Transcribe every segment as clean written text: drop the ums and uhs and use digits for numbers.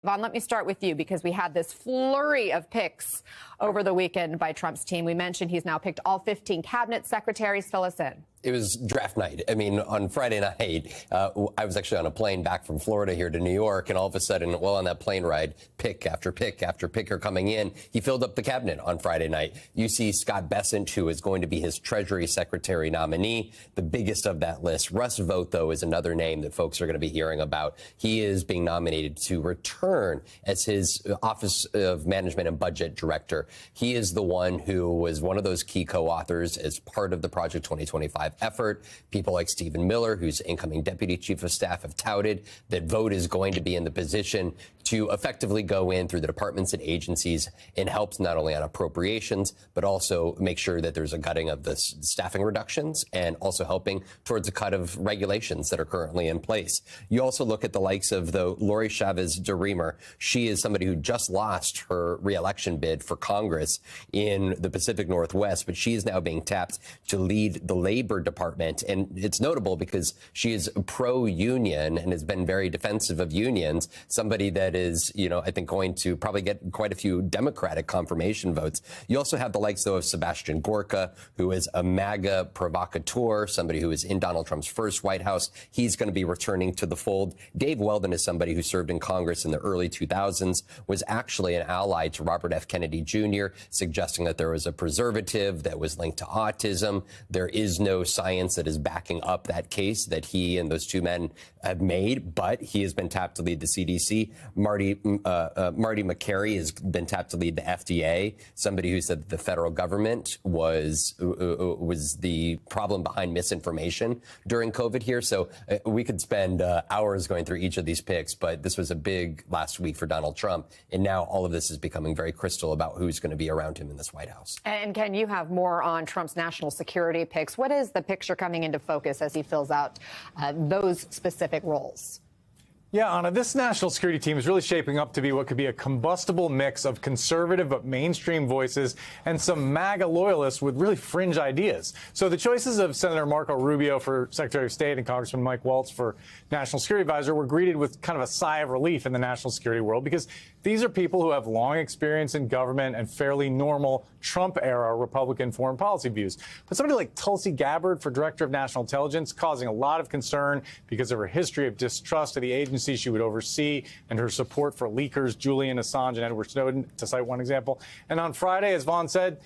Vaughn, let me start with you because we had this flurry of picks over the weekend by Trump's team. We mentioned he's now picked all 15 cabinet secretaries. Fill us in. It was draft night. I mean, on Friday night, I was actually on a plane back from Florida here to New York, and all of a sudden, while on that plane ride, pick after pick after pick are coming in. He filled up the cabinet on Friday night. You see Scott Bessent, who is going to be his Treasury Secretary nominee, the biggest of that list. Russ Vought, though, is another name that folks are going to be hearing about. He is being nominated to return as his Office of Management and Budget Director. He is the one who was one of those key co-authors as part of the Project 2025 effort. People like Stephen Miller, who's incoming Deputy Chief of Staff, have touted that Vought is going to be in the position to effectively go in through the departments and agencies and help not only on appropriations, but also make sure that there's a gutting of the staffing reductions and also helping towards a cut of regulations that are currently in place. You also look at the likes of the Lori Chavez DeRemer. She is somebody who just lost her reelection bid for Congress in the Pacific Northwest, but she is now being tapped to lead the Labor Department. And it's notable because she is pro-union and has been very defensive of unions, somebody that is, you know, I think going to probably get quite a few Democratic confirmation votes. You also have the likes, though, of Sebastian Gorka, who is a MAGA provocateur, somebody who was in Donald Trump's first White House. He's going to be returning to the fold. Dave Weldon is somebody who served in Congress in the early 2000s, was actually an ally to Robert F. Kennedy Jr., suggesting that there was a preservative that was linked to autism. There is no science that is backing up that case that he and those two men have made, but he has been tapped to lead the CDC. Marty McCary has been tapped to lead the FDA, somebody who said that the federal government was the problem behind misinformation during COVID here. So we could spend hours going through each of these picks, but this was a big last week for Donald Trump. And now all of this is becoming very crystal about who's going to be around him in this White House. And Ken, you have more on Trump's national security picks. What is the picture coming into focus as he fills out those specific roles? Yeah, Ana, this national security team is really shaping up to be what could be a combustible mix of conservative but mainstream voices and some MAGA loyalists with really fringe ideas. So the choices of Senator Marco Rubio for Secretary of State and Congressman Mike Waltz for National Security Advisor were greeted with kind of a sigh of relief in the national security world, because these are people who have long experience in government and fairly normal Trump-era Republican foreign policy views. But somebody like Tulsi Gabbard for Director of National Intelligence, causing a lot of concern because of her history of distrust of the agency she would oversee and her support for leakers Julian Assange and Edward Snowden, to cite one example. And on Friday, as Vaughn said,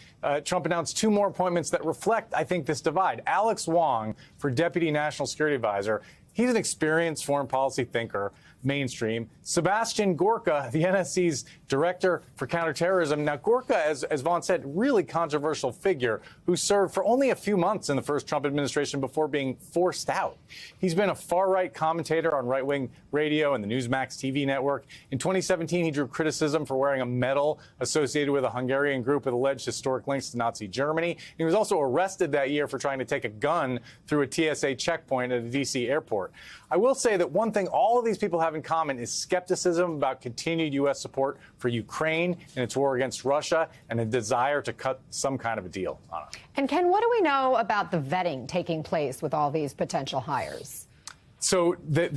Trump announced two more appointments that reflect, I think, this divide. Alex Wong for Deputy National Security Advisor. He's an experienced foreign policy thinker, mainstream. Sebastian Gorka, the NSC's director for counterterrorism. Now, Gorka, as Vaughn said, really controversial figure who served for only a few months in the first Trump administration before being forced out. He's been a far-right commentator on right-wing radio and the Newsmax TV network. In 2017, he drew criticism for wearing a medal associated with a Hungarian group with alleged historic links to Nazi Germany. He was also arrested that year for trying to take a gun through a TSA checkpoint at a D.C. airport. I will say that one thing all of these people have in common is skepticism about continued U.S. support for Ukraine in its war against Russia and a desire to cut some kind of a deal on it. And Ken, what do we know about the vetting taking place with all these potential hires? So the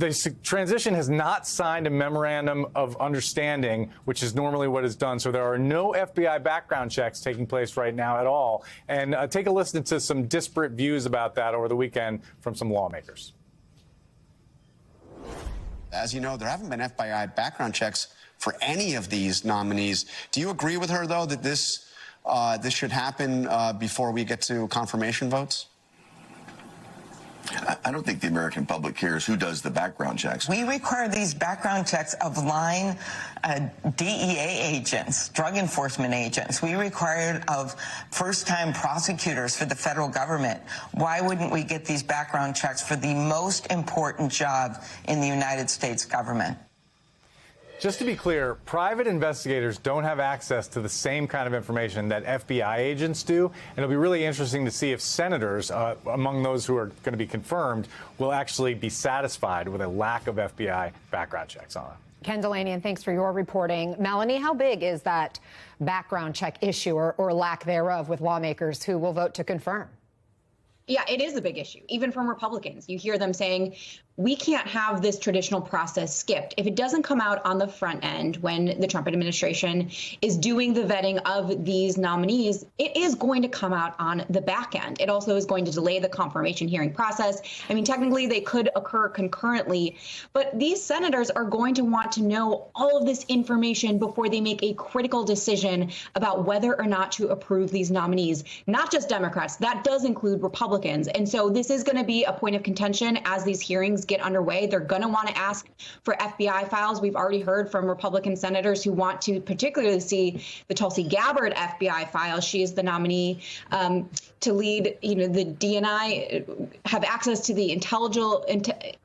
transition has not signed a memorandum of understanding, which is normally what is done. So there are no FBI background checks taking place right now at all. And take a listen to some disparate views about that over the weekend from some lawmakers. As you know, there haven't been FBI background checks for any of these nominees. Do you agree with her, though, that this should happen before we get to confirmation votes? I don't think the American public cares who does the background checks. We require these background checks of line DEA agents, drug enforcement agents. We require it of first-time prosecutors for the federal government. Why wouldn't we get these background checks for the most important job in the United States government? Just to be clear, private investigators don't have access to the same kind of information that FBI agents do. And it'll be really interesting to see if senators, among those who are going to be confirmed, will actually be satisfied with a lack of FBI background checks on it. Ken Dilanian, thanks for your reporting. Melanie, how big is that background check issue or lack thereof with lawmakers who will vote to confirm? Yeah, it is a big issue, even from Republicans. You hear them saying we can't have this traditional process skipped. If it doesn't come out on the front end when the Trump administration is doing the vetting of these nominees, it is going to come out on the back end. It also is going to delay the confirmation hearing process. I mean, technically, they could occur concurrently, but these senators are going to want to know all of this information before they make a critical decision about whether or not to approve these nominees. Not just Democrats, that does include Republicans. And so this is going to be a point of contention as these hearings get underway. They're going to want to ask for FBI files. We've already heard from Republican senators who want to particularly see the Tulsi Gabbard FBI files. She is the nominee to lead, the DNI, have access to the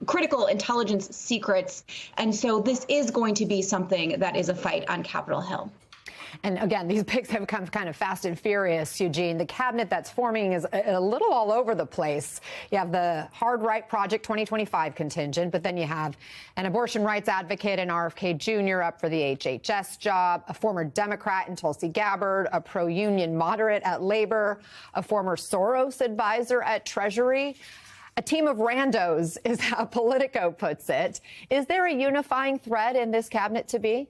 critical intelligence secrets. And so this is going to be something that is a fight on Capitol Hill. And again, these picks have come kind of fast and furious, Eugene. The cabinet that's forming is a little all over the place. You have the Hard Right Project 2025 contingent, but then you have an abortion rights advocate and RFK Jr. up for the HHS job, a former Democrat in Tulsi Gabbard, a pro-union moderate at Labor, a former Soros advisor at Treasury. A team of randos is how Politico puts it. Is there a unifying thread in this cabinet to be?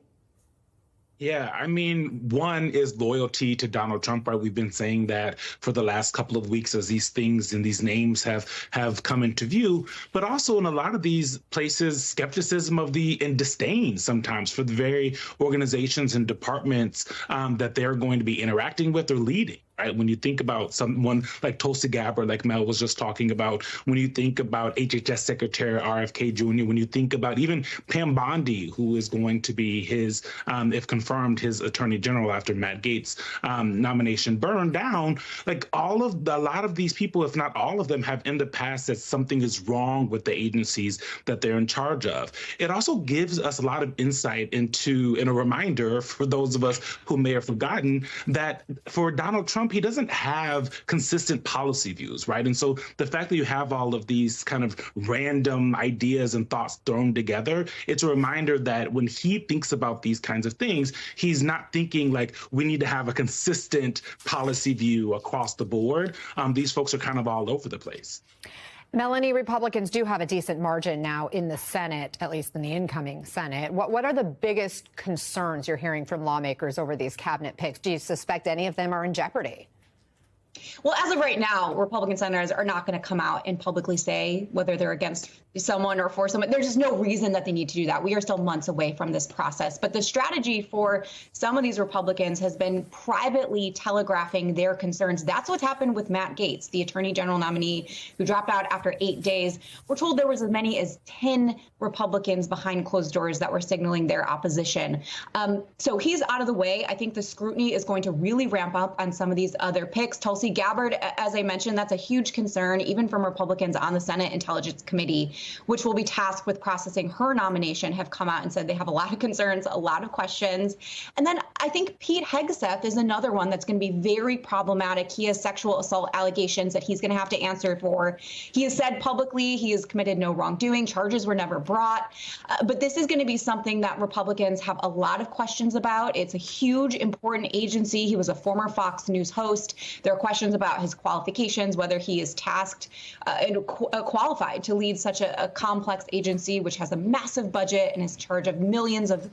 Yeah, I mean, one is loyalty to Donald Trump, right? We've been saying that for the last couple of weeks as these things and these names have come into view, but also in a lot of these places, skepticism of and disdain sometimes for the very organizations and departments that they're going to be interacting with or leading. Right? When you think about someone like Tulsi Gabbard, like Mel was just talking about, when you think about HHS Secretary RFK Jr., when you think about even Pam Bondi, who is going to be his, if confirmed, his attorney general after Matt Gaetz' nomination burned down, like a lot of these people, if not all of them, have in the past said something is wrong with the agencies that they're in charge of. It also gives us a lot of insight into, and a reminder for those of us who may have forgotten, that for Donald Trump, he doesn't have consistent policy views, right? And so the fact that you have all of these kind of random ideas and thoughts thrown together, it's a reminder that when he thinks about these kinds of things, he's not thinking like we need to have a consistent policy view across the board. These folks are kind of all over the place. Melanie, Republicans do have a decent margin now in the Senate, at least in the incoming Senate. What are the biggest concerns you're hearing from lawmakers over these cabinet picks? Do you suspect any of them are in jeopardy? Well, as of right now, Republican senators are not going to come out and publicly say whether they're against someone or for someone. There's just no reason that they need to do that. We are still months away from this process. But the strategy for some of these Republicans has been privately telegraphing their concerns. That's what's happened with Matt Gaetz, the attorney general nominee who dropped out after 8 days. We're told there was as many as 10 Republicans behind closed doors that were signaling their opposition. So he's out of the way. I think the scrutiny is going to really ramp up on some of these other picks. Tulsi Gabbard, as I mentioned, that's a huge concern, even from Republicans on the Senate Intelligence Committee, which will be tasked with processing her nomination, have come out and said they have a lot of concerns, a lot of questions. And then I think Pete Hegseth is another one that's going to be very problematic. He has sexual assault allegations that he's going to have to answer for. He has said publicly he has committed no wrongdoing. Charges were never brought. But this is going to be something that Republicans have a lot of questions about. It's a huge, important agency. He was a former Fox News host. There are questions about his qualifications, whether he is tasked and qualified to lead such a complex agency, which has a massive budget and is in charge of millions of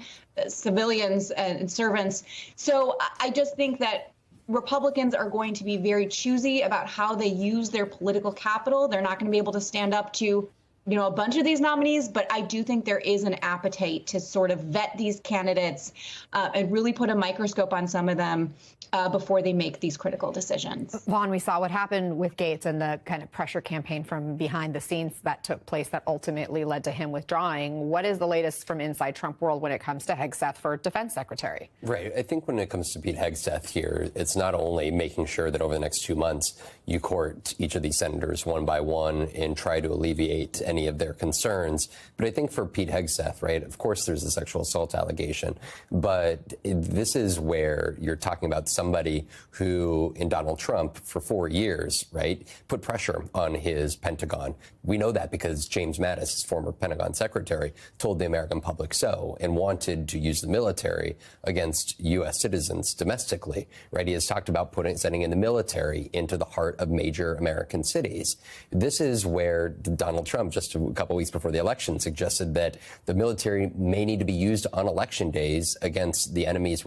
civilians and servants. So I just think that Republicans are going to be very choosy about how they use their political capital. They're not going to be able to stand up to a bunch of these nominees, but I do think there is an appetite to sort of vet these candidates and really put a microscope on some of them before they make these critical decisions. Vaughn, we saw what happened with Gaetz and the kind of pressure campaign from behind the scenes that took place that ultimately led to him withdrawing. What is the latest from inside Trump world when it comes to Hegseth for defense secretary? Right. I think when it comes to Pete Hegseth here, it's not only making sure that over the next 2 months you court each of these senators one by one and try to alleviate any of their concerns. But I think for Pete Hegseth, right, of course there's a sexual assault allegation, but this is where you're talking about somebody who, in Donald Trump, for 4 years, right, put pressure on his Pentagon. We know that because James Mattis, his former Pentagon secretary, told the American public so and wanted to use the military against U.S. citizens domestically, right? He has talked about sending in the military into the heart of major American cities. This is where Donald Trump, just just a couple weeks before the election suggested that the military may need to be used on election days against the enemies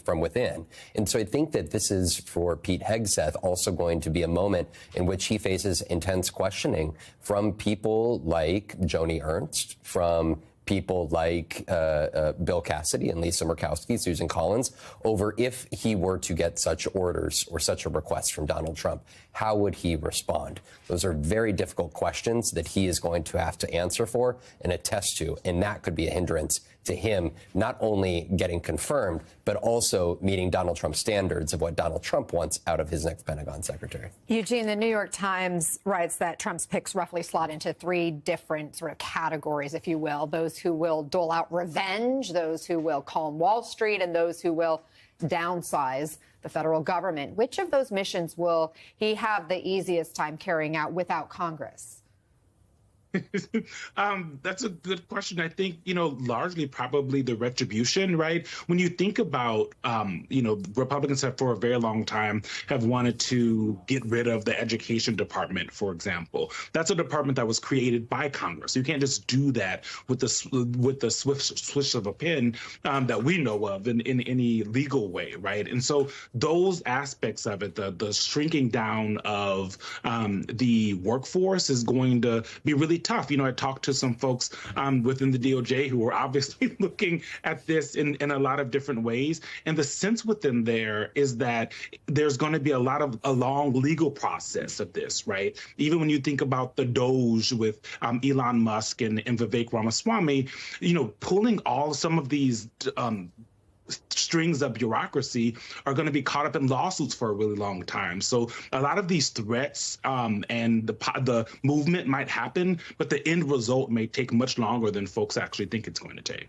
from within. And so I think that this is, for Pete Hegseth, also going to be a moment in which he faces intense questioning from people like Joni Ernst, from people like Bill Cassidy and Lisa Murkowski, Susan Collins, over if he were to get such orders or such a request from Donald Trump, how would he respond? Those are very difficult questions that he is going to have to answer for and attest to, and that could be a hindrance to him not only getting confirmed, but also meeting Donald Trump's standards of what Donald Trump wants out of his next Pentagon secretary. Eugene, the New York Times writes that Trump's picks roughly slot into 3 different sort of categories, if you will. Those who will dole out revenge, those who will calm Wall Street, and those who will downsize the federal government. Which of those missions will he have the easiest time carrying out without Congress? That's a good question. I think, largely probably the retribution, right? When you think about, Republicans have for a very long time have wanted to get rid of the education department, for example. That's a department that was created by Congress. You can't just do that with the swift swish of a pen that we know of in any legal way, right? And so those aspects of it, the shrinking down of the workforce is going to be really tough. I talked to some folks within the DOJ who are obviously looking at this in a lot of different ways. And the sense within there is that there's going to be a long legal process of this, right? Even when you think about the Doge with Elon Musk and Vivek Ramaswamy, pulling some of these strings of bureaucracy are going to be caught up in lawsuits for a really long time. So a lot of these threats and the movement might happen, but the end result may take much longer than folks actually think it's going to take.